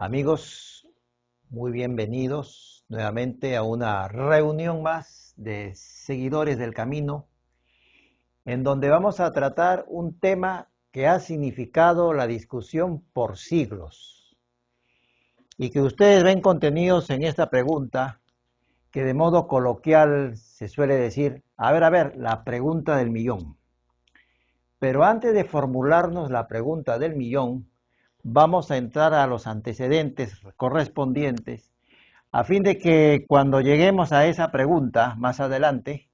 Amigos, muy bienvenidos nuevamente a una reunión más de seguidores del camino, en donde vamos a tratar un tema que ha significado la discusión por siglos y que ustedes ven contenidos en esta pregunta que de modo coloquial se suele decir, a ver, la pregunta del millón. Pero antes de formularnos la pregunta del millón, vamos a entrar a los antecedentes correspondientes a fin de que cuando lleguemos a esa pregunta más adelante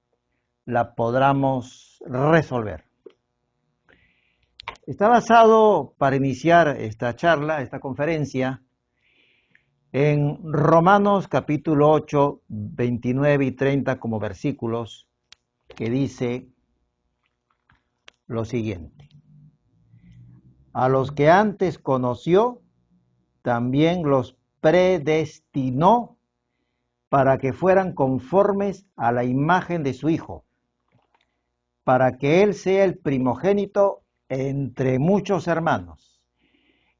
la podamos resolver. Está basado para iniciar esta charla, esta conferencia, en Romanos capítulo 8, 29 y 30 como versículos que dice lo siguiente. A los que antes conoció, también los predestinó para que fueran conformes a la imagen de su Hijo, para que Él sea el primogénito entre muchos hermanos.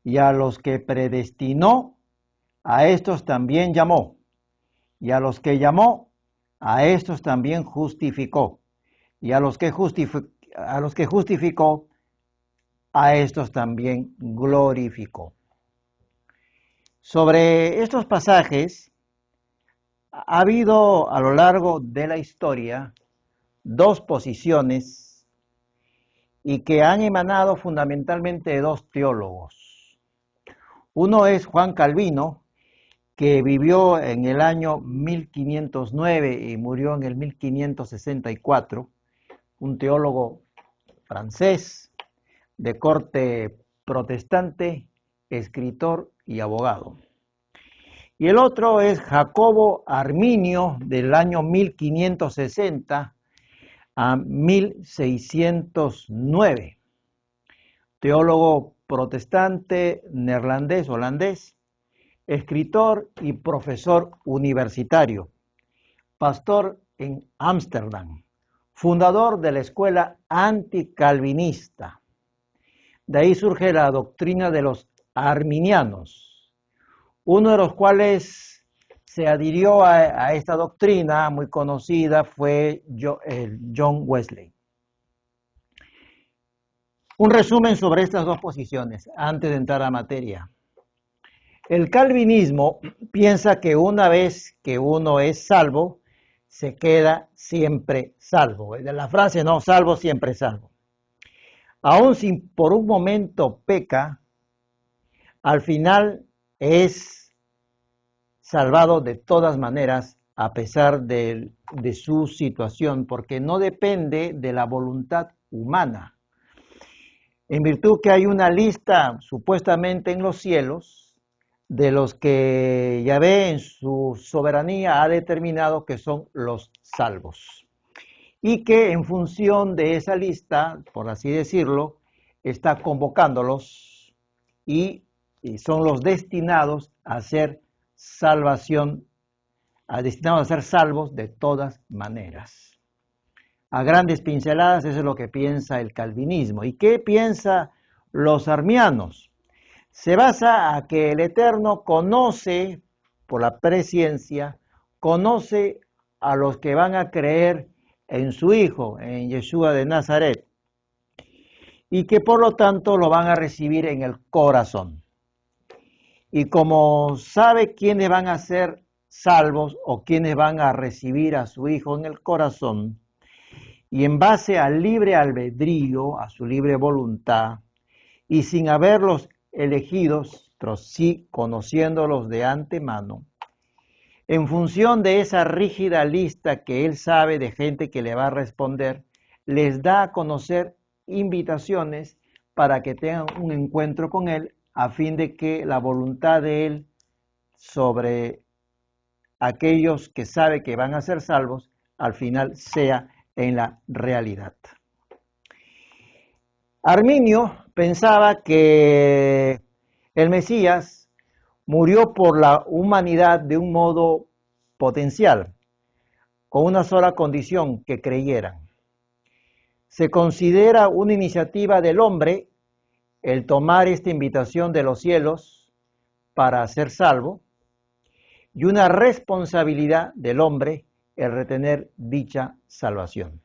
Y a los que predestinó, a estos también llamó. Y a los que llamó, a estos también justificó. Y a los que justificó, a estos también glorificó. Sobre estos pasajes ha habido a lo largo de la historia dos posiciones y que han emanado fundamentalmente de dos teólogos. Uno es Juan Calvino, que vivió en el año 1509 y murió en el 1564, un teólogo francés de corte protestante, escritor y abogado. Y el otro es Jacobo Arminio, del año 1560 a 1609, teólogo protestante neerlandés, holandés, escritor y profesor universitario, pastor en Ámsterdam, fundador de la escuela anticalvinista. De ahí surge la doctrina de los arminianos, uno de los cuales se adhirió a esta doctrina muy conocida fue John Wesley. Un resumen sobre estas dos posiciones antes de entrar a materia. El calvinismo piensa que una vez que uno es salvo, se queda siempre salvo. La frase no, salvo, siempre salvo. Aun si por un momento peca, al final es salvado de todas maneras a pesar de su situación, porque no depende de la voluntad humana. En virtud que hay una lista supuestamente en los cielos de los que Yahvé en su soberanía ha determinado que son los salvos. Y que en función de esa lista, por así decirlo, está convocándolos y son los destinados a ser salvación, destinados a ser salvos de todas maneras. A grandes pinceladas, eso es lo que piensa el calvinismo. ¿Y qué piensan los arminianos? Se basa a que el Eterno conoce, por la presciencia, conoce a los que van a creer en su Hijo, en Yeshua de Nazaret, y que por lo tanto lo van a recibir en el corazón. Y como sabe quiénes van a ser salvos o quiénes van a recibir a su Hijo en el corazón, y en base al libre albedrío, a su libre voluntad, y sin haberlos elegidos, pero sí conociéndolos de antemano, en función de esa rígida lista que él sabe de gente que le va a responder, les da a conocer invitaciones para que tengan un encuentro con él, a fin de que la voluntad de él sobre aquellos que sabe que van a ser salvos, al final sea en la realidad. Arminio pensaba que el Mesías murió por la humanidad de un modo potencial, con una sola condición, que creyeran. Se considera una iniciativa del hombre el tomar esta invitación de los cielos para ser salvo y una responsabilidad del hombre el retener dicha salvación.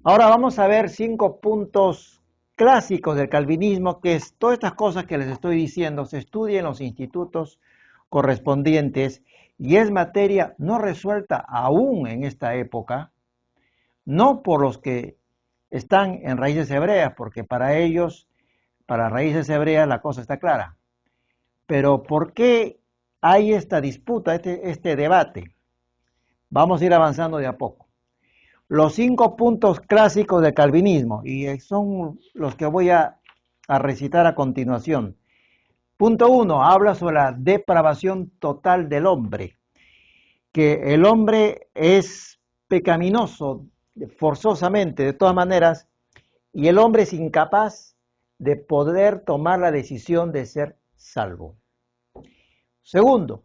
Ahora vamos a ver 5 puntos clásicos del calvinismo, que es todas estas cosas que les estoy diciendo, se estudia en los institutos correspondientes y es materia no resuelta aún en esta época, no por los que están en raíces hebreas, porque para ellos, para raíces hebreas la cosa está clara. Pero ¿por qué hay esta disputa, este debate? Vamos a ir avanzando de a poco. Los 5 puntos clásicos del calvinismo, y son los que voy a recitar a continuación. Punto 1, habla sobre la depravación total del hombre, que el hombre es pecaminoso forzosamente, de todas maneras, y el hombre es incapaz de poder tomar la decisión de ser salvo. Segundo,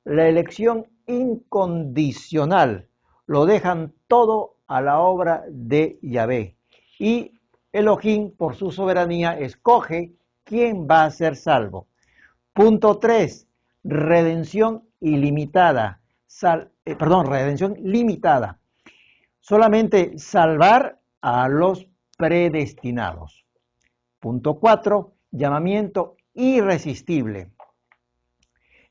la elección incondicional, lo dejan todo a la obra de Yahvé, y Elohim, por su soberanía, escoge quién va a ser salvo. Punto 3, redención ilimitada, redención limitada. Solamente salvar a los predestinados. Punto 4, llamamiento irresistible.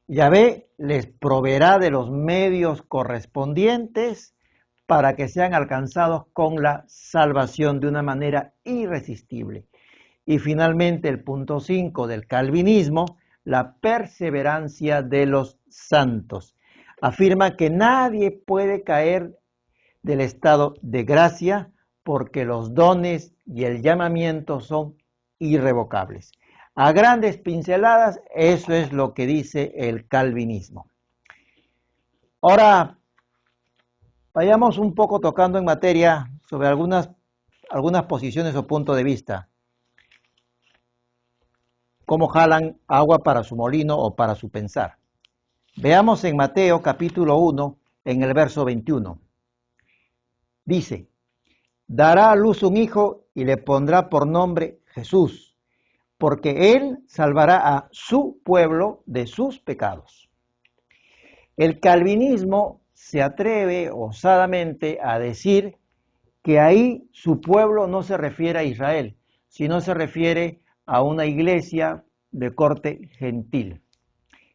Yahvé les proveerá de los medios correspondientes para que sean alcanzados con la salvación de una manera irresistible. Y finalmente el punto 5 del calvinismo, la perseverancia de los santos. Afirma que nadie puede caer del estado de gracia porque los dones y el llamamiento son irrevocables. A grandes pinceladas, eso es lo que dice el calvinismo. Ahora, vayamos un poco tocando en materia sobre algunas posiciones o puntos de vista. Cómo jalan agua para su molino o para su pensar. Veamos en Mateo capítulo 1, en el verso 21. Dice, dará a luz un hijo y le pondrá por nombre Jesús, porque él salvará a su pueblo de sus pecados. El calvinismo se atreve osadamente a decir que ahí su pueblo no se refiere a Israel, sino se refiere a una iglesia de corte gentil.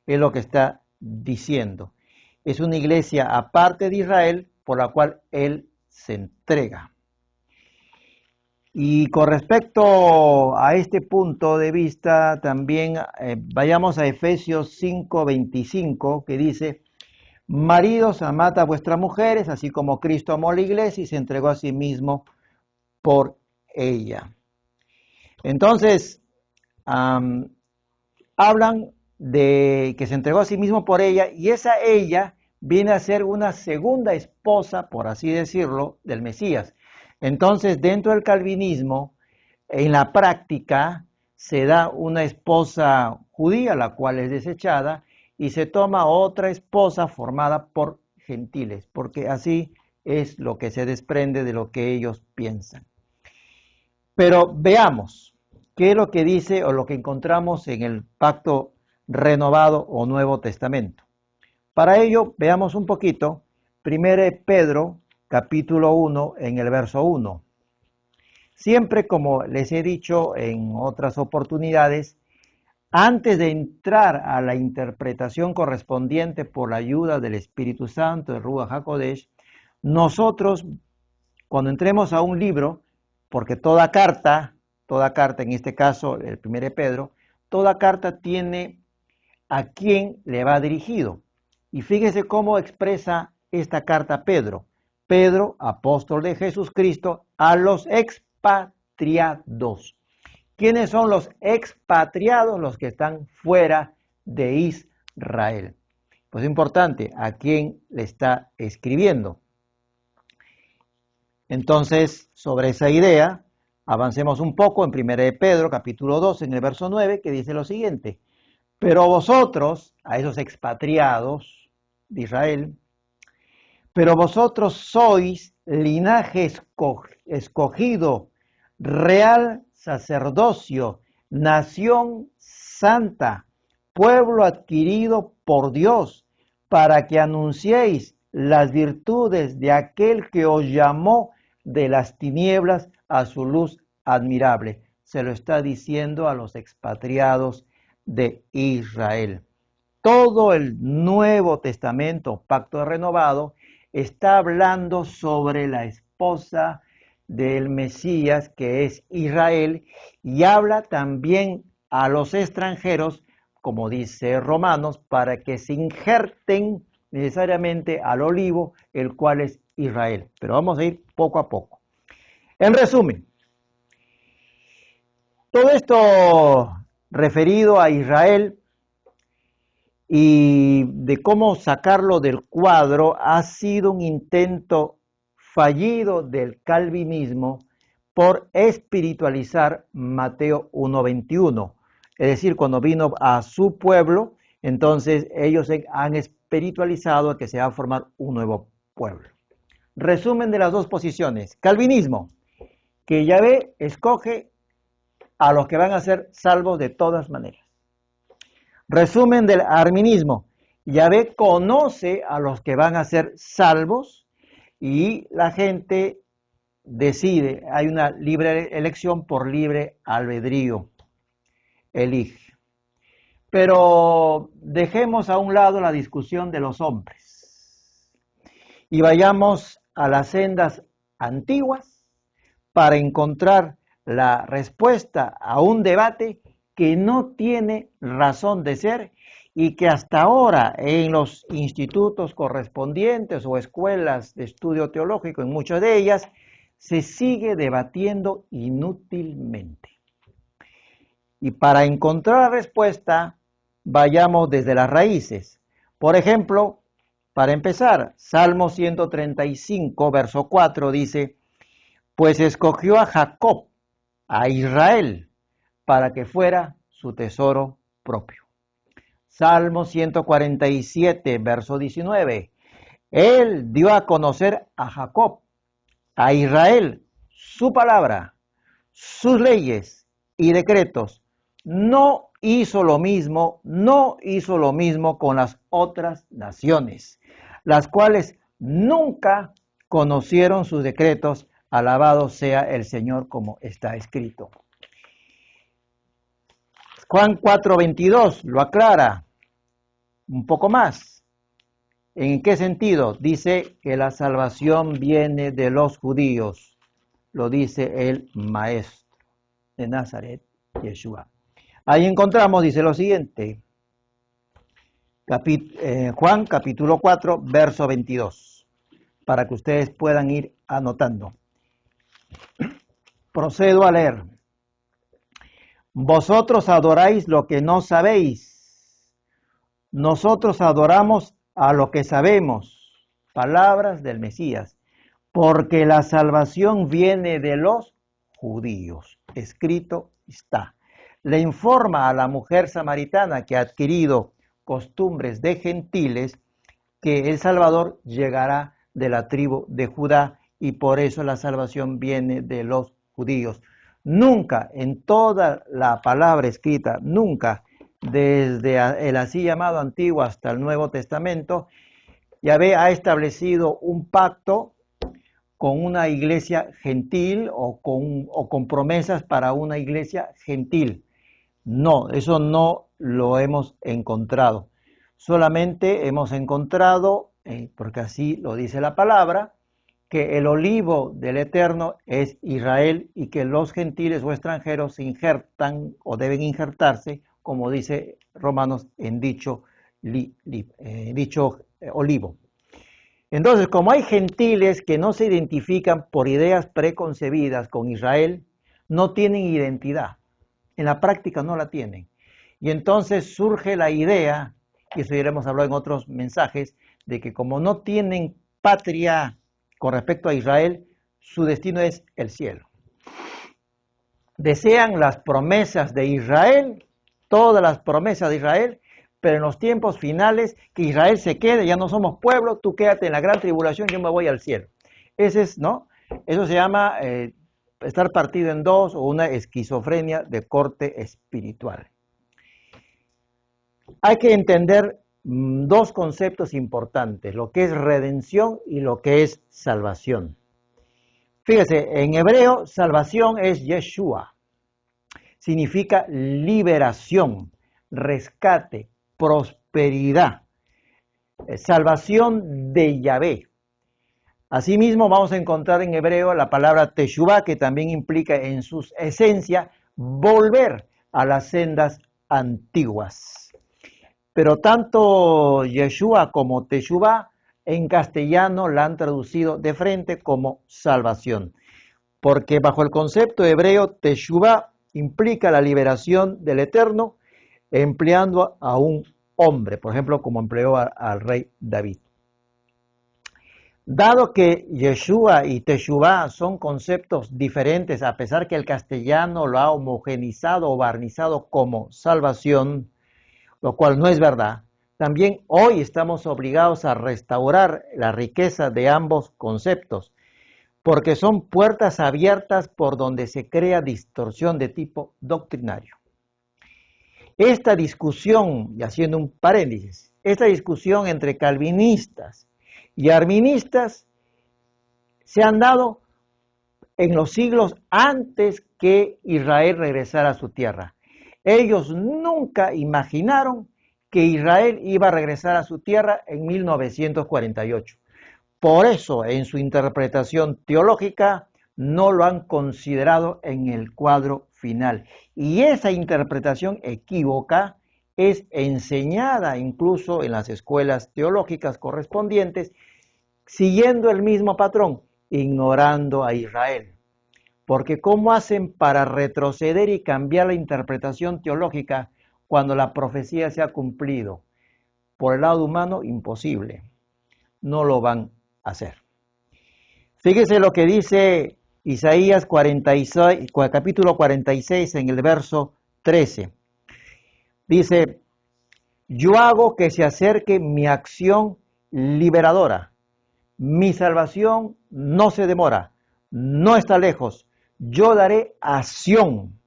Es lo que está diciendo. Es una iglesia aparte de Israel por la cual él se entrega. Y con respecto a este punto de vista, también vayamos a Efesios 5:25, que dice, maridos, amad a vuestras mujeres, así como Cristo amó a la iglesia y se entregó a sí mismo por ella. Entonces, hablan de que se entregó a sí mismo por ella, y esa ella viene a ser una segunda esposa, por así decirlo, del Mesías. Entonces, dentro del calvinismo, en la práctica, se da una esposa judía, la cual es desechada, y se toma otra esposa formada por gentiles, porque así es lo que se desprende de lo que ellos piensan. Pero veamos qué es lo que dice o lo que encontramos en el Pacto Renovado o Nuevo Testamento. Para ello, veamos un poquito 1 Pedro, capítulo 1, en el verso 1. Siempre, como les he dicho en otras oportunidades, antes de entrar a la interpretación correspondiente por la ayuda del Espíritu Santo, el Ruach HaKodesh, nosotros, cuando entremos a un libro, porque toda carta, en este caso el 1 Pedro, toda carta tiene a quién le va dirigido. Y fíjese cómo expresa esta carta Pedro. Pedro, apóstol de Jesucristo, a los expatriados. ¿Quiénes son los expatriados? Los que están fuera de Israel. Pues es importante a quién le está escribiendo. Entonces, sobre esa idea, avancemos un poco en 1 Pedro, capítulo 2, en el verso 9, que dice lo siguiente. Pero vosotros, a esos expatriados de Israel, pero vosotros sois linaje escogido, real sacerdocio, nación santa, pueblo adquirido por Dios, para que anunciéis las virtudes de aquel que os llamó de las tinieblas a su luz admirable. Se lo está diciendo a los expatriados de Israel. Todo el Nuevo Testamento, pacto renovado, está hablando sobre la esposa del Mesías, que es Israel, y habla también a los extranjeros, como dice Romanos, para que se injerten necesariamente al olivo, el cual es Israel. Pero vamos a ir poco a poco. En resumen, todo esto referido a Israel y de cómo sacarlo del cuadro ha sido un intento fallido del calvinismo por espiritualizar Mateo 1:21. Es decir, cuando vino a su pueblo, entonces ellos han espiritualizado que se va a formar un nuevo pueblo. Resumen de las dos posiciones. Calvinismo, que Yahvé escoge a los que van a ser salvos de todas maneras. Resumen del arminismo. Yahvé conoce a los que van a ser salvos y la gente decide. Hay una libre elección por libre albedrío. Elige. Pero dejemos a un lado la discusión de los hombres y vayamos a las sendas antiguas para encontrar la respuesta a un debate que no tiene razón de ser y que hasta ahora en los institutos correspondientes o escuelas de estudio teológico, en muchas de ellas, se sigue debatiendo inútilmente. Y para encontrar la respuesta, vayamos desde las raíces. Por ejemplo, para empezar, Salmo 135, verso 4 dice, pues escogió a Jacob, a Israel, para que fuera su tesoro propio. Salmo 147, verso 19. Él dio a conocer a Jacob, a Israel, su palabra, sus leyes y decretos. No hizo lo mismo con las otras naciones, las cuales nunca conocieron sus decretos. Alabado sea el Señor, como está escrito. Juan 4:22 lo aclara un poco más. ¿En qué sentido? Dice que la salvación viene de los judíos. Lo dice el maestro de Nazaret, Yeshua. Ahí encontramos, dice lo siguiente. Juan capítulo 4, verso 22. Para que ustedes puedan ir anotando. Procedo a leer. Vosotros adoráis lo que no sabéis. Nosotros adoramos a lo que sabemos. Palabras del Mesías. Porque la salvación viene de los judíos. Escrito está. Le informa a la mujer samaritana que ha adquirido costumbres de gentiles que el Salvador llegará de la tribu de Judá y por eso la salvación viene de los judíos. Nunca en toda la palabra escrita, nunca desde el así llamado Antiguo hasta el Nuevo Testamento, Yahvé ha establecido un pacto con una iglesia gentil o con promesas para una iglesia gentil. No, eso no lo hemos encontrado. Solamente hemos encontrado, porque así lo dice la palabra, que el olivo del Eterno es Israel y que los gentiles o extranjeros se injertan o deben injertarse, como dice Romanos, en dicho olivo. Entonces, como hay gentiles que no se identifican por ideas preconcebidas con Israel, no tienen identidad. En la práctica no la tienen. Y entonces surge la idea, y eso ya hemos hablado en otros mensajes, de que como no tienen patria con respecto a Israel, su destino es el cielo. Desean las promesas de Israel, todas las promesas de Israel, pero en los tiempos finales que Israel se quede, ya no somos pueblo, tú quédate en la gran tribulación, yo me voy al cielo. Ese es, ¿no? Eso se llama estar partido en dos o una esquizofrenia de corte espiritual. Hay que entender dos conceptos importantes, lo que es redención y lo que es salvación. Fíjese, en hebreo salvación es Yeshua, significa liberación, rescate, prosperidad, salvación de Yahvé. Asimismo vamos a encontrar en hebreo la palabra Teshuvah, que también implica en su esencia volver a las sendas antiguas. Pero tanto Yeshua como Teshuvah en castellano la han traducido de frente como salvación, porque bajo el concepto hebreo Teshuvah implica la liberación del Eterno empleando a un hombre, por ejemplo, como empleó al rey David. Dado que Yeshua y Teshuvah son conceptos diferentes, a pesar que el castellano lo ha homogenizado o barnizado como salvación, lo cual no es verdad, también hoy estamos obligados a restaurar la riqueza de ambos conceptos, porque son puertas abiertas por donde se crea distorsión de tipo doctrinario. Esta discusión, y haciendo un paréntesis, esta discusión entre calvinistas y arministas se han dado en los siglos antes que Israel regresara a su tierra. Ellos nunca imaginaron que Israel iba a regresar a su tierra en 1948. Por eso, en su interpretación teológica, no lo han considerado en el cuadro final. Y esa interpretación equívoca es enseñada incluso en las escuelas teológicas correspondientes, siguiendo el mismo patrón, ignorando a Israel. Porque ¿cómo hacen para retroceder y cambiar la interpretación teológica cuando la profecía se ha cumplido? Por el lado humano, imposible. No lo van a hacer. Fíjese lo que dice Isaías 46, capítulo 46 en el verso 13. Dice, yo hago que se acerque mi acción liberadora. Mi salvación no se demora, no está lejos. Yo daré a Sión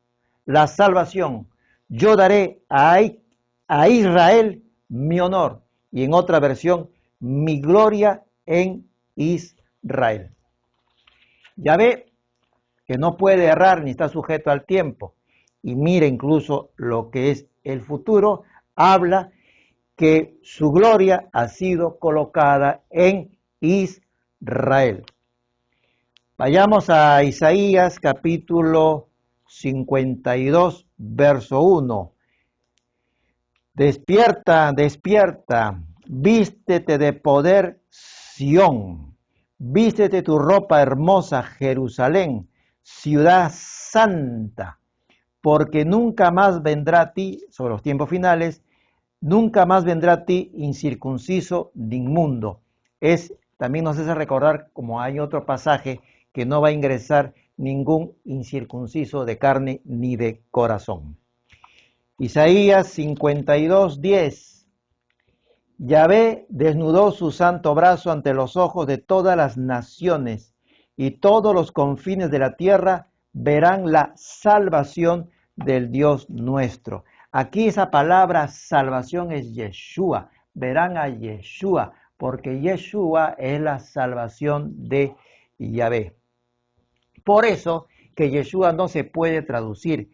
la salvación. Yo daré a Israel mi honor. Y en otra versión, mi gloria en Israel. Ya ve que no puede errar ni está sujeto al tiempo. Y mire incluso lo que es el futuro. Habla que su gloria ha sido colocada en Israel. Vayamos a Isaías capítulo 52, verso 1. Despierta, despierta, vístete de poder, Sión. Vístete tu ropa hermosa, Jerusalén, ciudad santa, porque nunca más vendrá a ti, sobre los tiempos finales, nunca más vendrá a ti incircunciso ni inmundo. También nos hace recordar, como hay otro pasaje, que no va a ingresar ningún incircunciso de carne ni de corazón. Isaías 52, 10. Yahvé desnudó su santo brazo ante los ojos de todas las naciones, y todos los confines de la tierra verán la salvación del Dios nuestro. Aquí esa palabra salvación es Yeshua. Verán a Yeshua, porque Yeshua es la salvación de Yahvé. Por eso que Yeshua no se puede traducir.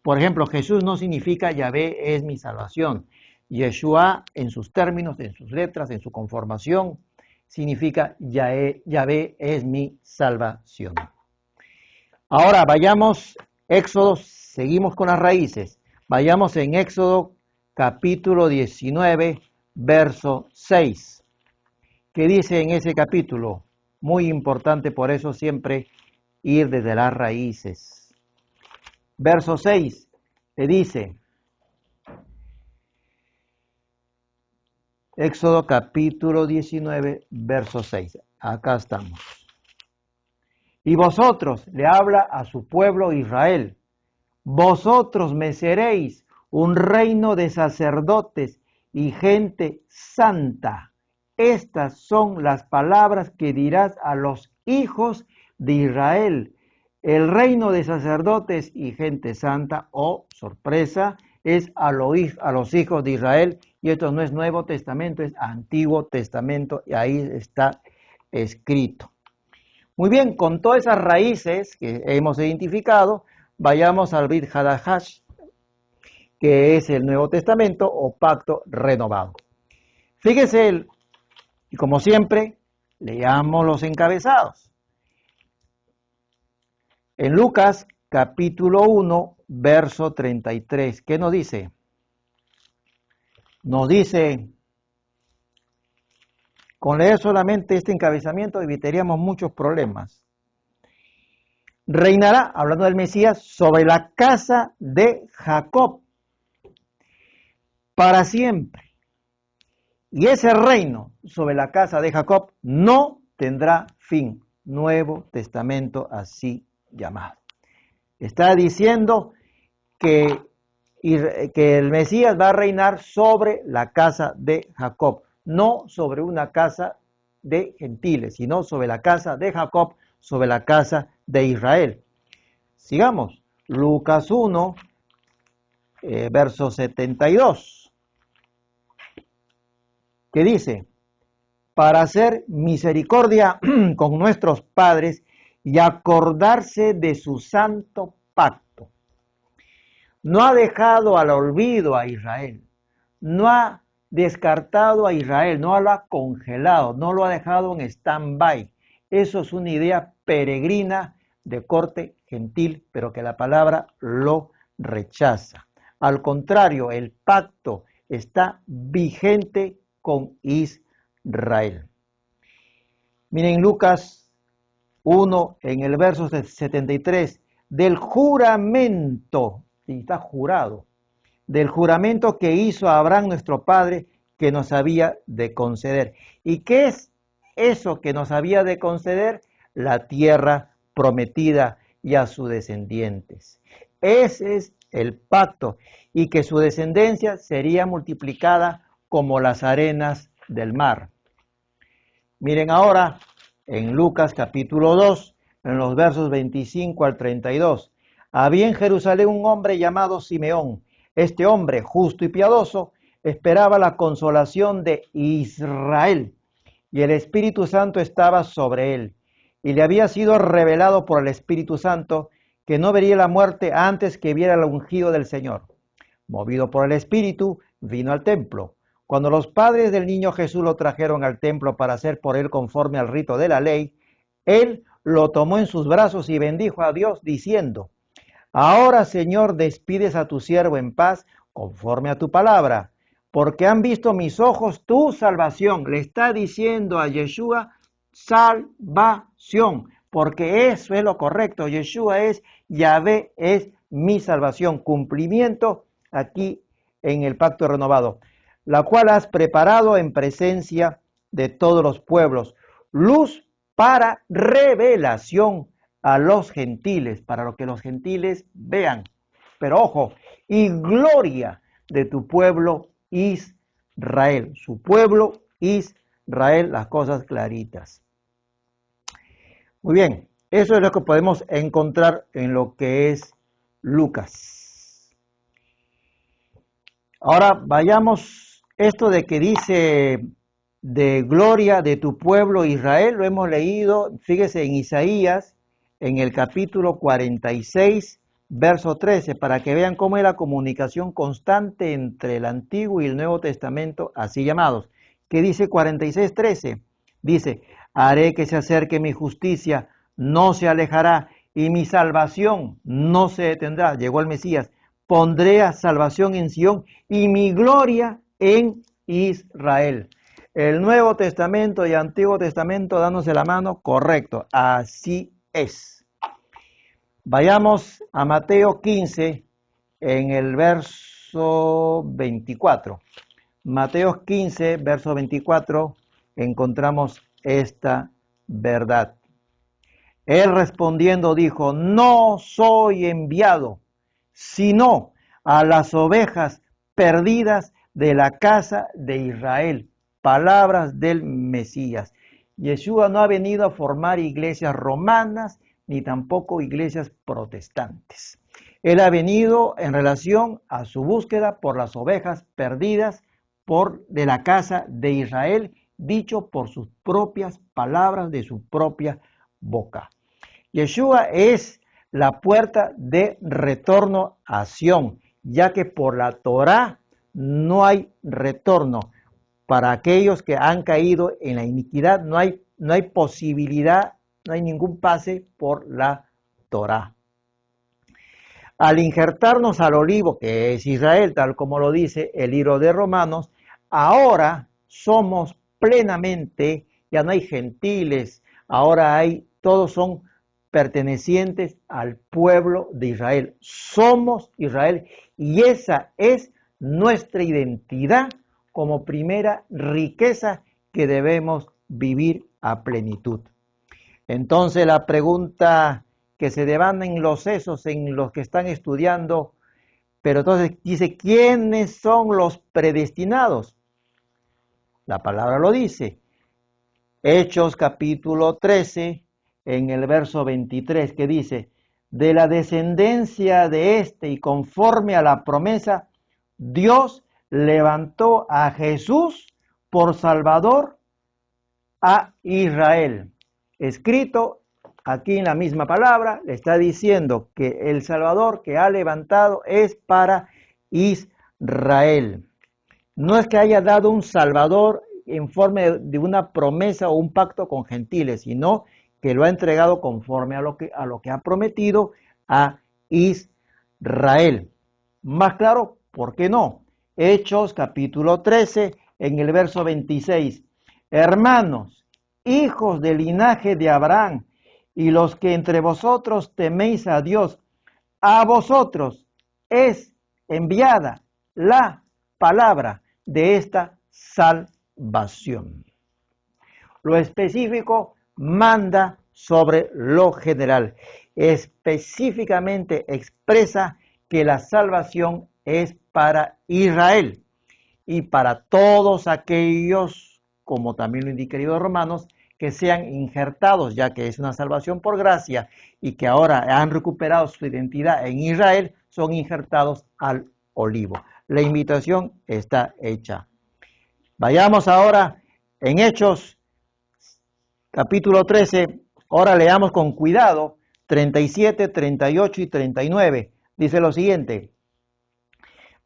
Por ejemplo, Jesús no significa Yahvé es mi salvación. Yeshua en sus términos, en sus letras, en su conformación, significa Yahvé es mi salvación. Ahora vayamos, Éxodo, seguimos con las raíces. Vayamos en Éxodo capítulo 19, verso 6. ¿Qué dice en ese capítulo? Muy importante, por eso siempre ir desde las raíces. Verso 6, le dice, Éxodo capítulo 19, verso 6. Acá estamos. Y vosotros, le habla a su pueblo Israel, vosotros me seréis un reino de sacerdotes y gente santa. Estas son las palabras que dirás a los hijos de Israel. El reino de sacerdotes y gente santa, oh sorpresa, es a los hijos de Israel, y esto no es Nuevo Testamento, es Antiguo Testamento, y ahí está escrito. Muy bien, con todas esas raíces que hemos identificado, vayamos al Brit Hadash, que es el Nuevo Testamento o Pacto Renovado. Fíjese, y como siempre, leamos los encabezados. En Lucas capítulo 1, verso 33, ¿qué nos dice? Nos dice, con leer solamente este encabezamiento evitaríamos muchos problemas. Reinará, hablando del Mesías, sobre la casa de Jacob para siempre. Y ese reino sobre la casa de Jacob no tendrá fin. Nuevo Testamento así llamado. Está diciendo que el Mesías va a reinar sobre la casa de Jacob, no sobre una casa de gentiles, sino sobre la casa de Jacob, sobre la casa de Israel. Sigamos, Lucas 1, verso 72, que dice, para hacer misericordia con nuestros padres y acordarse de su santo pacto. No ha dejado al olvido a Israel, no ha descartado a Israel, no lo ha congelado, no lo ha dejado en stand-by. Eso es una idea peregrina de corte gentil, pero que la palabra lo rechaza. Al contrario, el pacto está vigente con Israel. Miren Lucas 1 en el verso 73, del juramento, y está jurado, del juramento que hizo a Abraham nuestro padre que nos había de conceder. ¿Y qué es eso que nos había de conceder? La tierra prometida y a sus descendientes. Ese es el pacto, y que su descendencia sería multiplicada como las arenas del mar. Miren ahora en Lucas capítulo 2, en los versos 25 al 32. Había en Jerusalén un hombre llamado Simeón. Este hombre, justo y piadoso, esperaba la consolación de Israel, y el Espíritu Santo estaba sobre él. Y le había sido revelado por el Espíritu Santo que no vería la muerte antes que viera el ungido del Señor. Movido por el Espíritu, vino al templo. Cuando los padres del niño Jesús lo trajeron al templo para hacer por él conforme al rito de la ley, él lo tomó en sus brazos y bendijo a Dios diciendo, ahora, Señor, despides a tu siervo en paz conforme a tu palabra, porque han visto mis ojos tu salvación. Le está diciendo a Yeshua, salvación, porque eso es lo correcto. Yeshua es, Yahvé es mi salvación. Cumplimiento aquí en el pacto renovado, la cual has preparado en presencia de todos los pueblos, luz para revelación a los gentiles, para lo que los gentiles vean. Pero ojo, y gloria de tu pueblo Israel, su pueblo Israel, las cosas claritas. Muy bien, eso es lo que podemos encontrar en lo que es Lucas. Ahora vayamos, esto de que dice de gloria de tu pueblo Israel, lo hemos leído, fíjese en Isaías, en el capítulo 46, verso 13, para que vean cómo es la comunicación constante entre el Antiguo y el Nuevo Testamento, así llamados. ¿Qué dice 46, 13? Dice, haré que se acerque mi justicia, no se alejará, y mi salvación no se detendrá. Llegó el Mesías. Pondré a salvación en Sión y mi gloria en Israel. El Nuevo Testamento y Antiguo Testamento dándose la mano, correcto, así es. Vayamos a Mateo 15 en el verso 24. Mateo 15, verso 24, encontramos esta verdad. Él respondiendo dijo, no soy enviado, sino a las ovejas perdidas de la casa de Israel. Palabras del Mesías. Yeshua no ha venido a formar iglesias romanas ni tampoco iglesias protestantes. Él ha venido en relación a su búsqueda por las ovejas perdidas de la casa de Israel, dicho por sus propias palabras de su propia boca. Yeshua es la puerta de retorno a Sión, ya que por la Torá no hay retorno. Para aquellos que han caído en la iniquidad no hay posibilidad, no hay ningún pase por la Torá. Al injertarnos al olivo, que es Israel, tal como lo dice el libro de Romanos, ahora somos plenamente, ya no hay gentiles, ahora todos son pertenecientes al pueblo de Israel. Somos Israel y esa es nuestra identidad como primera riqueza que debemos vivir a plenitud. Entonces la pregunta que se devana en los sesos, en los que están estudiando, pero entonces dice, ¿quiénes son los predestinados? La palabra lo dice. Hechos capítulo 13, en el verso 23, que dice, de la descendencia de este y conforme a la promesa, Dios levantó a Jesús por Salvador a Israel. Escrito aquí en la misma palabra, le está diciendo que el Salvador que ha levantado es para Israel. No es que haya dado un Salvador en forma de una promesa o un pacto con gentiles, sino que lo ha entregado conforme a lo que ha prometido a Israel. Más claro, ¿por qué no? Hechos capítulo 13, en el verso 26. Hermanos, hijos del linaje de Abraham, y los que entre vosotros teméis a Dios, a vosotros es enviada la palabra de esta salvación. Lo específico manda sobre lo general. Específicamente expresa que la salvación es para Israel y para todos aquellos, como también lo indica el libro de Romanos, que sean injertados, ya que es una salvación por gracia y que ahora han recuperado su identidad en Israel, son injertados al olivo. La invitación está hecha. Vayamos ahora en Hechos capítulo 13, ahora leamos con cuidado 37, 38 y 39. Dice lo siguiente: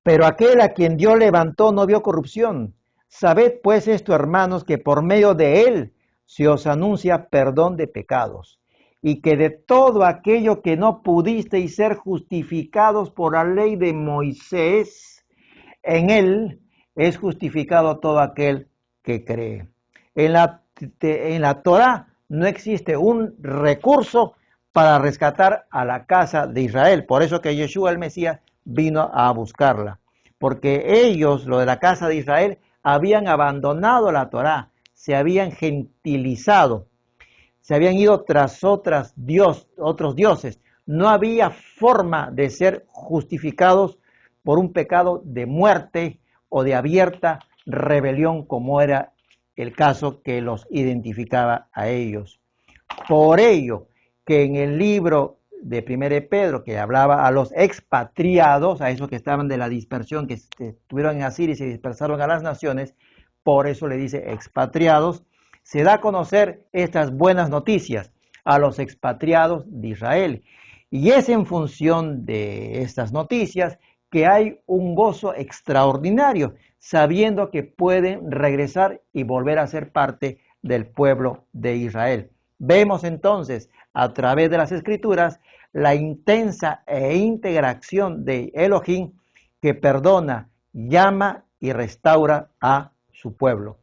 pero aquel a quien Dios levantó no vio corrupción. Sabed pues esto, hermanos, que por medio de él se os anuncia perdón de pecados, y que de todo aquello que no pudisteis ser justificados por la ley de Moisés, en él es justificado todo aquel que cree. En la Torá no existe un recurso para rescatar a la casa de Israel. Por eso que Yeshua el Mesías vino a buscarla. Porque ellos, lo de la casa de Israel, habían abandonado la Torá, se habían gentilizado, se habían ido tras otros dioses. No había forma de ser justificados por un pecado de muerte o de abierta rebelión, como era el caso que los identificaba a ellos. Por ello, que en el libro de 1 Pedro, que hablaba a los expatriados, a esos que estaban de la dispersión, que estuvieron en Asiria y se dispersaron a las naciones, por eso le dice expatriados, se da a conocer estas buenas noticias a los expatriados de Israel. Y es en función de estas noticias que hay un gozo extraordinario, sabiendo que pueden regresar y volver a ser parte del pueblo de Israel. Vemos entonces a través de las Escrituras la intensa e íntegra acción de Elohim que perdona, llama y restaura a su pueblo.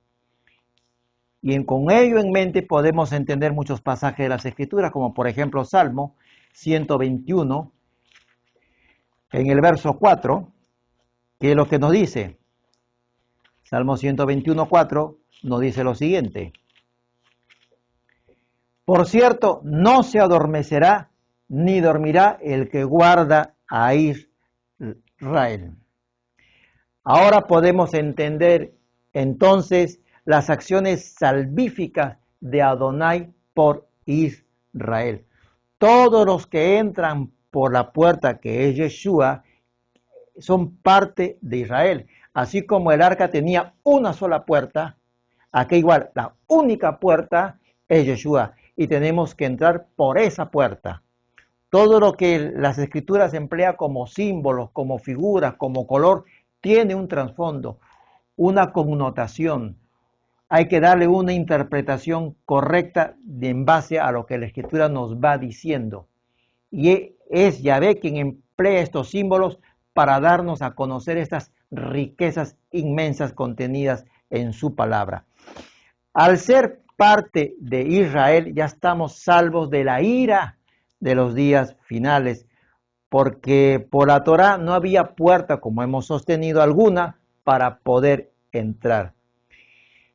Y con ello en mente podemos entender muchos pasajes de las Escrituras, como por ejemplo Salmo 121, en el verso 4, que es lo que nos dice. Salmo 121, 4 nos dice lo siguiente: por cierto, no se adormecerá ni dormirá el que guarda a Israel. Ahora podemos entender entonces las acciones salvíficas de Adonai por Israel. Todos los que entran por la puerta que es Yeshua, son parte de Israel. Así como el arca tenía una sola puerta, aquí igual, la única puerta es Yeshua y tenemos que entrar por esa puerta. Todo lo que las escrituras emplea como símbolos, como figuras, como color, tiene un trasfondo, una connotación. Hay que darle una interpretación correcta en base a lo que la escritura nos va diciendo. Y es Yahvé quien emplea estos símbolos para darnos a conocer estas riquezas inmensas contenidas en su palabra. Al ser parte de Israel, ya estamos salvos de la ira de los días finales, porque por la Torá no había puerta, como hemos sostenido alguna, para poder entrar.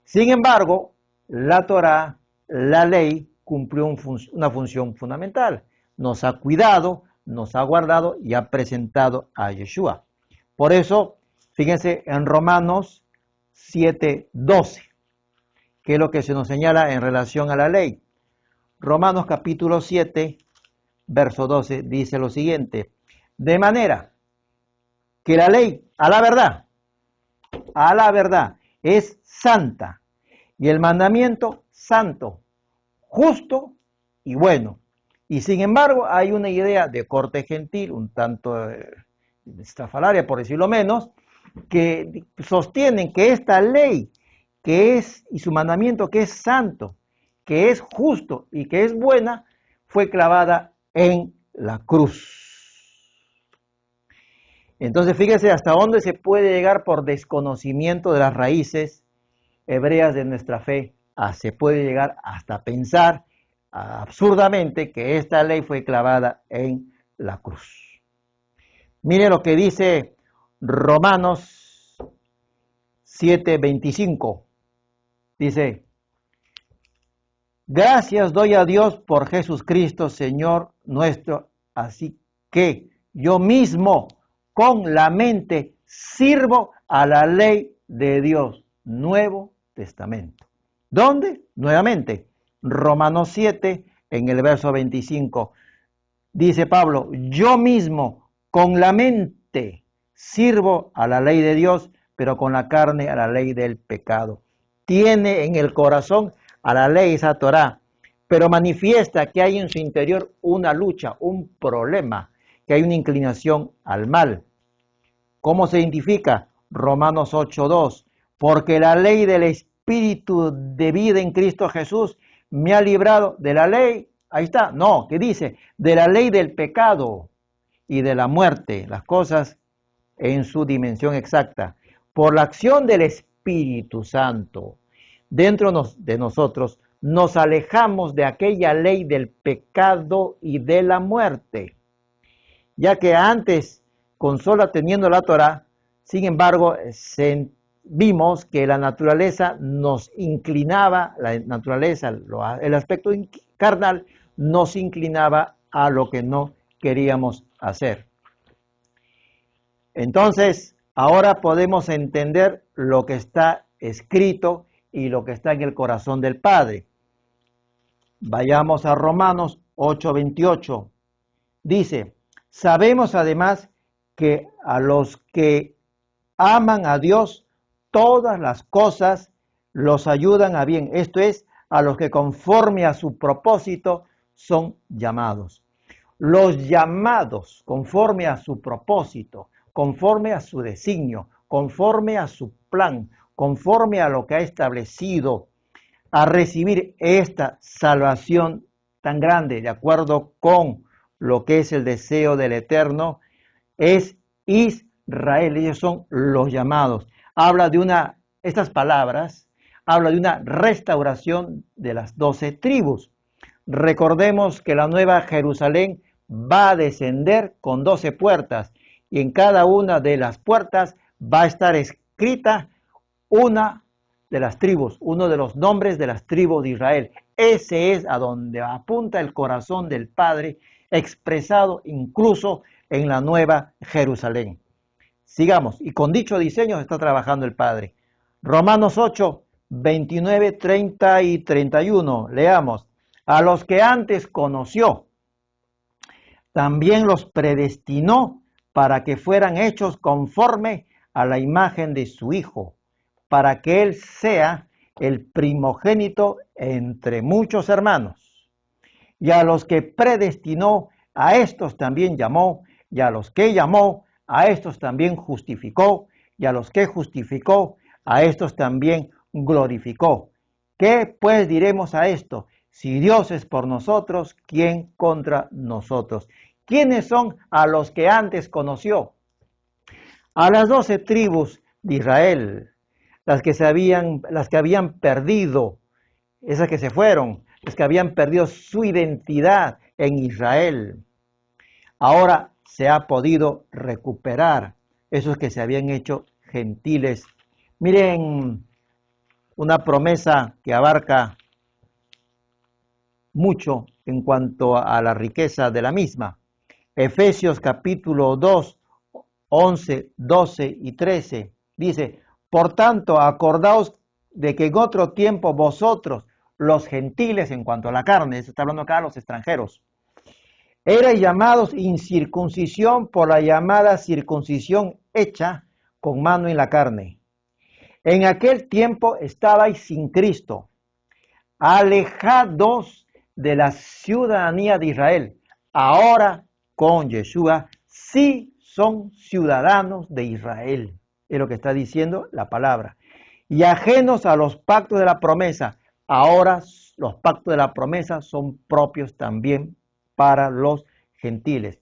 Sin embargo, la Torá, la ley, cumplió una función fundamental. Nos ha cuidado, nos ha guardado y ha presentado a Yeshua. Por eso, fíjense en Romanos 7:12, que es lo que se nos señala en relación a la ley. Romanos capítulo 7, verso 12, dice lo siguiente: de manera que la ley, a la verdad, es santa, y el mandamiento santo, justo y bueno. Y sin embargo, hay una idea de corte gentil, un tanto estrafalaria, por decirlo menos, que sostienen que esta ley, que es, y su mandamiento, que es santo, que es justo y que es buena, fue clavada en la cruz. Entonces, fíjese hasta dónde se puede llegar por desconocimiento de las raíces hebreas de nuestra fe. Se puede llegar hasta pensar absurdamente que esta ley fue clavada en la cruz. Mire lo que dice Romanos 7:25. Dice: gracias doy a Dios por Jesucristo, Señor nuestro, así que yo mismo con la mente sirvo a la ley de Dios. Nuevo Testamento. ¿Dónde? Nuevamente, Romanos 7, en el verso 25. Dice Pablo: yo mismo con la mente sirvo a la ley de Dios, pero con la carne a la ley del pecado. Tiene en el corazón a la ley, esa Torá, pero manifiesta que hay en su interior una lucha, un problema, que hay una inclinación al mal. ¿Cómo se identifica? Romanos 8:2. Porque la ley del Espíritu de vida en Cristo Jesús me ha librado de la ley. Ahí está. No, ¿qué dice? De la ley del pecado y de la muerte. Las cosas en su dimensión exacta. Por la acción del Espíritu Santo dentro de nosotros, nos alejamos de aquella ley del pecado y de la muerte. Ya que antes, con solo teniendo la Torá, sin embargo, vimos que la naturaleza nos inclinaba, la naturaleza, el aspecto carnal, nos inclinaba a lo que no queríamos hacer. Entonces, ahora podemos entender lo que está escrito y lo que está en el corazón del Padre. Vayamos a Romanos 8:28. Dice: sabemos además que a los que aman a Dios, todas las cosas los ayudan a bien. Esto es, a los que conforme a su propósito son llamados. Los llamados conforme a su propósito, conforme a su designio, conforme a su plan, conforme a lo que ha establecido, a recibir esta salvación tan grande, de acuerdo con lo que es el deseo del Eterno, es Israel. Ellos son los llamados. Habla de estas palabras, habla de una restauración de las 12 tribus. Recordemos que la nueva Jerusalén va a descender con 12 puertas y en cada una de las puertas va a estar escrita una de las tribus, uno de los nombres de las tribus de Israel. Ese es a donde apunta el corazón del Padre, expresado incluso en la nueva Jerusalén. Sigamos, y con dicho diseño está trabajando el Padre. Romanos 8, 29, 30 y 31. Leamos: a los que antes conoció, también los predestinó para que fueran hechos conforme a la imagen de su Hijo, para que Él sea el primogénito entre muchos hermanos. Y a los que predestinó, a estos también llamó, y a los que llamó, a estos también justificó, y a los que justificó, a estos también glorificó. ¿Qué pues diremos a esto? Si Dios es por nosotros, ¿quién contra nosotros? ¿Quiénes son a los que antes conoció? A las 12 tribus de Israel, las que habían perdido, esas que se fueron, las que habían perdido su identidad en Israel. Ahora se ha podido recuperar esos que se habían hecho gentiles. Miren, una promesa que abarca mucho en cuanto a la riqueza de la misma. Efesios capítulo 2, 11, 12 y 13 dice: por tanto, acordaos de que en otro tiempo vosotros, los gentiles en cuanto a la carne, se está hablando acá de los extranjeros, erais llamados incircuncisión por la llamada circuncisión hecha con mano en la carne. En aquel tiempo estabais sin Cristo, alejados de la ciudadanía de Israel. Ahora con Yeshua sí son ciudadanos de Israel. Es lo que está diciendo la palabra. Y ajenos a los pactos de la promesa. Ahora los pactos de la promesa son propios también para los gentiles.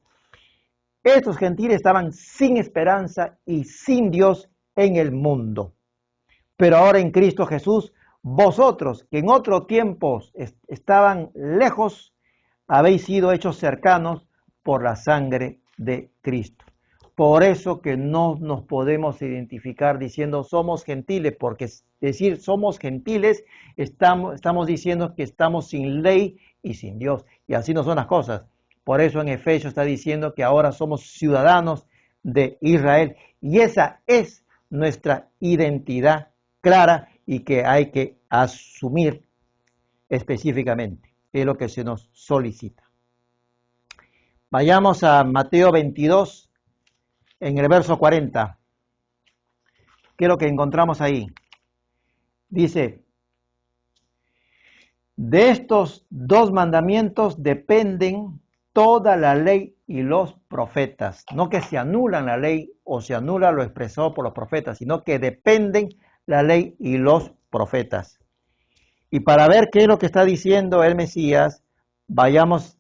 Estos gentiles estaban sin esperanza y sin Dios en el mundo. Pero ahora en Cristo Jesús, vosotros que en otro tiempo estaban lejos, habéis sido hechos cercanos por la sangre de Cristo. Por eso que no nos podemos identificar diciendo somos gentiles, porque decir somos gentiles, estamos diciendo que estamos sin ley y sin Dios. Y así no son las cosas. Por eso en Efesios está diciendo que ahora somos ciudadanos de Israel. Y esa es nuestra identidad clara y que hay que asumir específicamente. Es lo que se nos solicita. Vayamos a Mateo 22, en el verso 40. ¿Qué es lo que encontramos ahí? Dice: de estos dos mandamientos dependen toda la ley y los profetas. No que se anulan la ley o se anula lo expresado por los profetas, sino que dependen la ley y los profetas. Y para ver qué es lo que está diciendo el Mesías, vayamos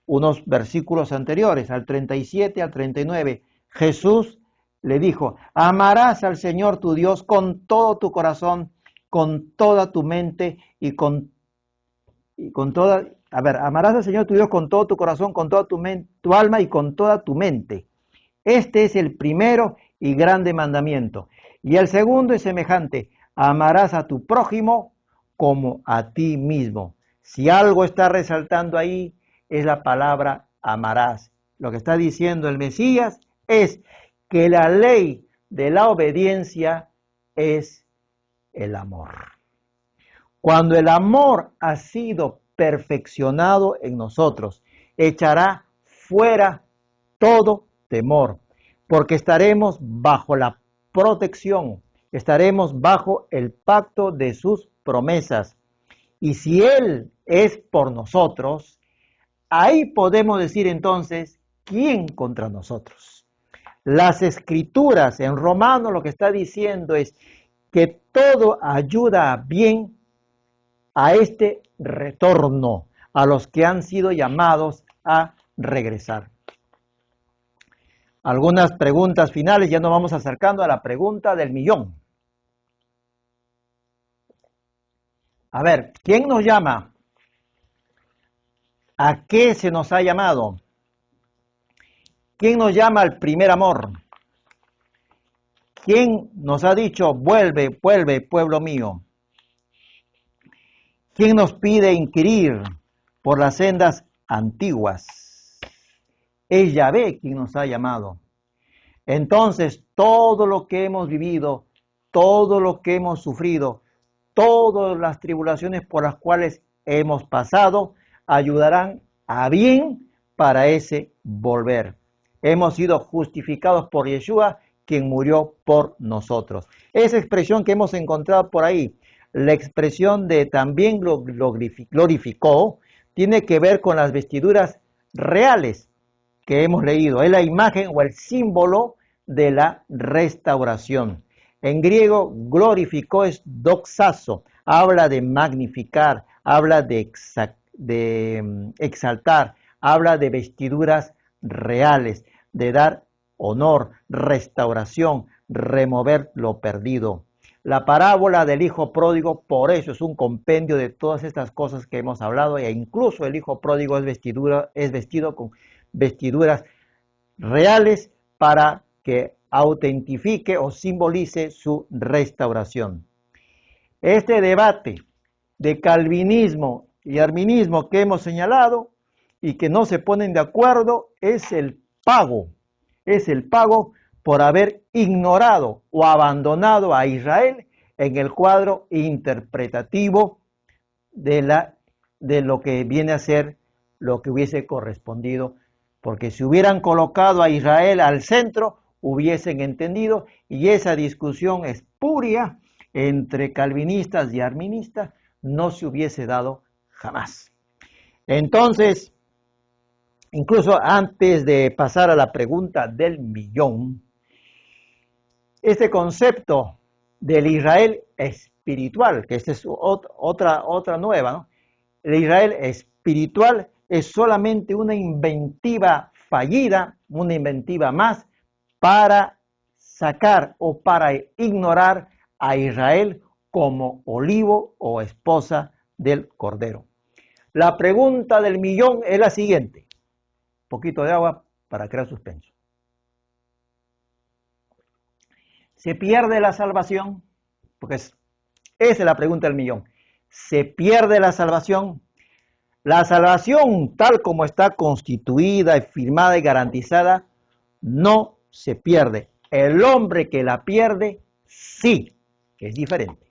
unos versículos anteriores, al 37 al 39. Jesús le dijo: amarás al Señor tu Dios con todo tu corazón, con toda tu mente y con toda... amarás al Señor tu Dios con todo tu corazón, con toda tu alma y con toda tu mente. Este es el primero y grande mandamiento. Y el segundo es semejante: amarás a tu prójimo como a ti mismo. Si algo está resaltando ahí, es la palabra amarás. Lo que está diciendo el Mesías es que la ley de la obediencia es el amor. Cuando el amor ha sido perfeccionado en nosotros, echará fuera todo temor, porque estaremos bajo la protección, estaremos bajo el pacto de sus promesas. Y si Él es por nosotros, ahí podemos decir entonces, ¿quién contra nosotros? Las Escrituras en Romanos lo que está diciendo es que todo ayuda bien a este retorno, a los que han sido llamados a regresar. Algunas preguntas finales, ya nos vamos acercando a la pregunta del millón. A ver, ¿quién nos llama? ¿A qué se nos ha llamado? ¿Quién nos llama al primer amor? ¿Quién nos ha dicho, vuelve, vuelve, pueblo mío? ¿Quién nos pide inquirir por las sendas antiguas? Es Yahvé quien nos ha llamado. Entonces, todo lo que hemos vivido, todo lo que hemos sufrido, todas las tribulaciones por las cuales hemos pasado, ayudarán a bien para ese volver. Hemos sido justificados por Yeshua, quien murió por nosotros. Esa expresión que hemos encontrado por ahí, la expresión de también glorificó, tiene que ver con las vestiduras reales que hemos leído. Es la imagen o el símbolo de la restauración. En griego, glorificó es doxazo, habla de magnificar, habla de exaltar, habla de vestiduras reales, de dar honor, restauración, remover lo perdido. La parábola del hijo pródigo, por eso es un compendio de todas estas cosas que hemos hablado, e incluso el hijo pródigo es vestido con vestiduras reales para que autentifique o simbolice su restauración. Este debate de calvinismo y arminismo que hemos señalado y que no se ponen de acuerdo es el pago por haber ignorado o abandonado a Israel en el cuadro interpretativo de lo que viene a ser lo que hubiese correspondido, porque si hubieran colocado a Israel al centro, hubiesen entendido, y esa discusión espuria entre calvinistas y arministas no se hubiese dado jamás. Entonces, incluso antes de pasar a la pregunta del millón, este concepto del Israel espiritual, que esta es otra nueva, ¿no? El Israel espiritual es solamente una inventiva fallida, una inventiva más para sacar o para ignorar a Israel como olivo o esposa del Cordero. La pregunta del millón es la siguiente. Un poquito de agua para crear suspenso. ¿Se pierde la salvación? Porque esa es la pregunta del millón. ¿Se pierde la salvación? La salvación, tal como está constituida, firmada y garantizada, no se pierde. El hombre que la pierde, sí, que es diferente.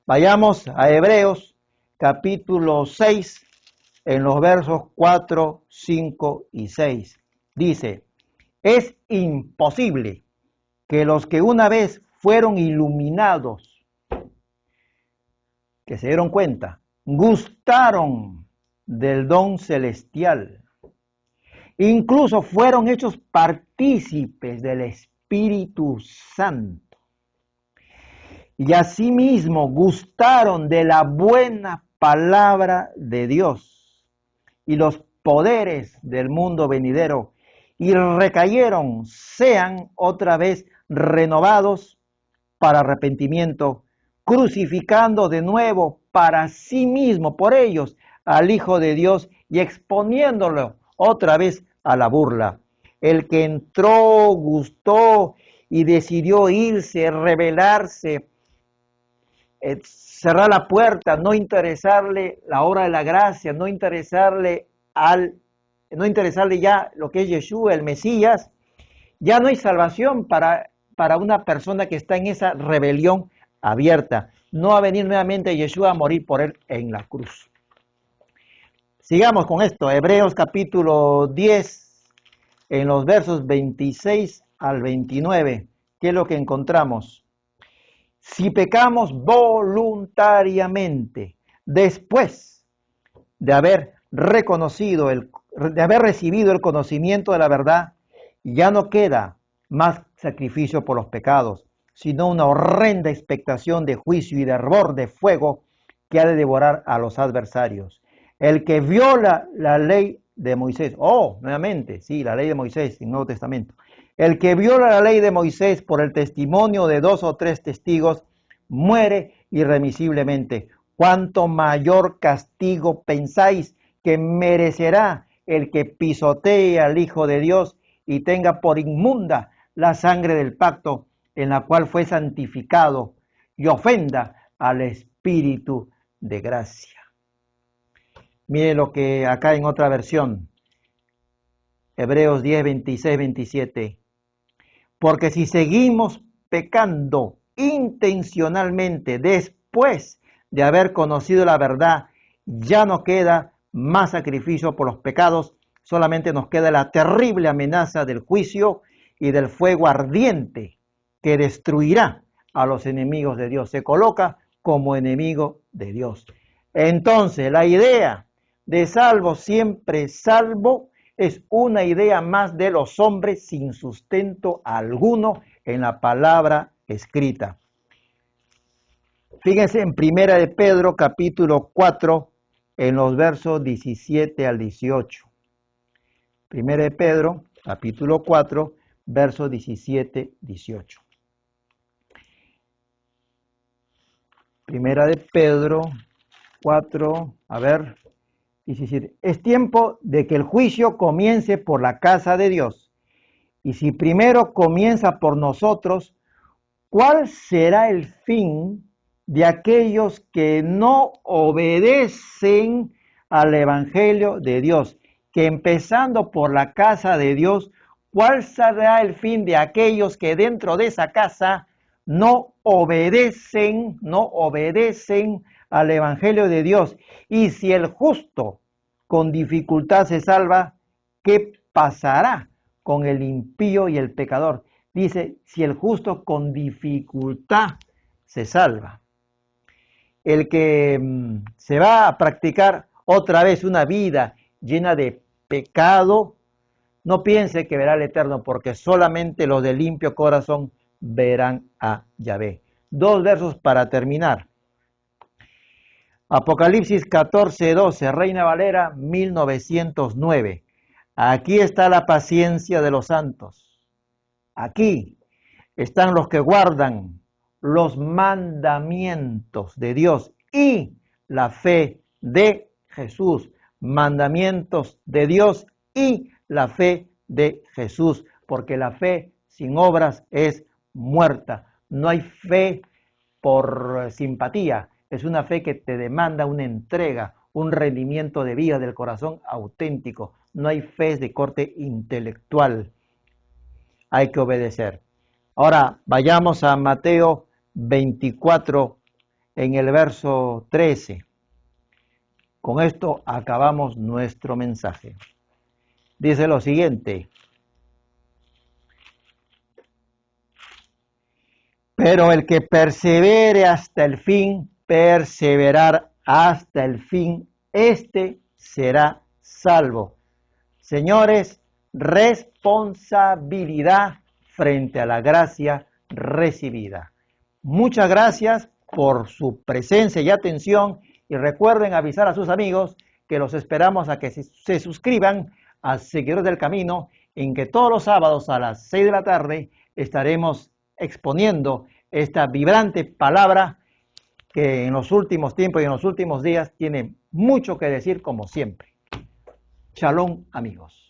Vayamos a Hebreos, capítulo 6, en los versos 4, 5 y 6. Dice, es imposible que los que una vez fueron iluminados, que se dieron cuenta, gustaron del don celestial, incluso fueron hechos partícipes del Espíritu Santo, y asimismo gustaron de la buena palabra de Dios y los poderes del mundo venidero, y recayeron, sean otra vez renovados para arrepentimiento, crucificando de nuevo para sí mismo, por ellos, al Hijo de Dios y exponiéndolo otra vez a la burla. El que entró, gustó y decidió irse, rebelarse, cerrar la puerta, no interesarle la hora de la gracia, no interesarle ya lo que es Yeshua, el Mesías, ya no hay salvación para una persona que está en esa rebelión abierta. No va a venir nuevamente Yeshua a morir por él en la cruz. Sigamos con esto, Hebreos capítulo 10, en los versos 26 al 29. ¿Qué es lo que encontramos? Si pecamos voluntariamente, después de haber recibido el conocimiento de la verdad, ya no queda más sacrificio por los pecados, sino una horrenda expectación de juicio y de hervor de fuego que ha de devorar a los adversarios. El que viola la ley de Moisés, nuevamente, sí, la ley de Moisés en el Nuevo Testamento. El que viola la ley de Moisés por el testimonio de 2 o 3 testigos, muere irremisiblemente. ¿Cuánto mayor castigo pensáis que merecerá el que pisotee al Hijo de Dios y tenga por inmunda la sangre del pacto en la cual fue santificado y ofenda al Espíritu de gracia? Mire lo que acá en otra versión, Hebreos 10, 26, 27. Porque si seguimos pecando intencionalmente después de haber conocido la verdad, ya no queda más sacrificio por los pecados, Solamente nos queda la terrible amenaza del juicio y del fuego ardiente que destruirá a los enemigos de Dios. Se coloca como enemigo de Dios. Entonces, la idea de salvo siempre salvo es una idea más de los hombres sin sustento alguno en la palabra escrita. Fíjense en Primera de Pedro, capítulo 4, en los versos 17 al 18. Primera de Pedro, capítulo 4, versos 17, 18. Primera de Pedro 4, a ver, 17. Es tiempo de que el juicio comience por la casa de Dios. Y si primero comienza por nosotros, ¿cuál será el fin de aquellos que no obedecen al Evangelio de Dios? Que empezando por la casa de Dios, ¿cuál será el fin de aquellos que dentro de esa casa no obedecen al Evangelio de Dios? Y si el justo con dificultad se salva, ¿qué pasará con el impío y el pecador? Dice, si el justo con dificultad se salva. El que se va a practicar otra vez una vida llena de pecado, no piense que verá al Eterno, porque solamente los de limpio corazón verán a Yahvé. 2 versos para terminar. Apocalipsis 14:12, Reina Valera 1909. Aquí está la paciencia de los santos. Aquí están los que guardan los mandamientos de Dios y la fe de Jesús. Mandamientos de Dios y la fe de Jesús, porque la fe sin obras es muerta. No hay fe por simpatía, es una fe que te demanda una entrega, un rendimiento de vida del corazón auténtico. No hay fe de corte intelectual. Hay que obedecer. Ahora vayamos a Mateo 24 en el verso 13. Con esto acabamos nuestro mensaje. Dice lo siguiente: pero el que persevere hasta el fin, perseverar hasta el fin, este será salvo. Señores, responsabilidad frente a la gracia recibida. Muchas gracias por su presencia y atención, y recuerden avisar a sus amigos que los esperamos a que se suscriban a Seguidores del Camino, en que todos los sábados a las 6 de la tarde estaremos exponiendo esta vibrante palabra que en los últimos tiempos y en los últimos días tiene mucho que decir, como siempre. Shalom, amigos.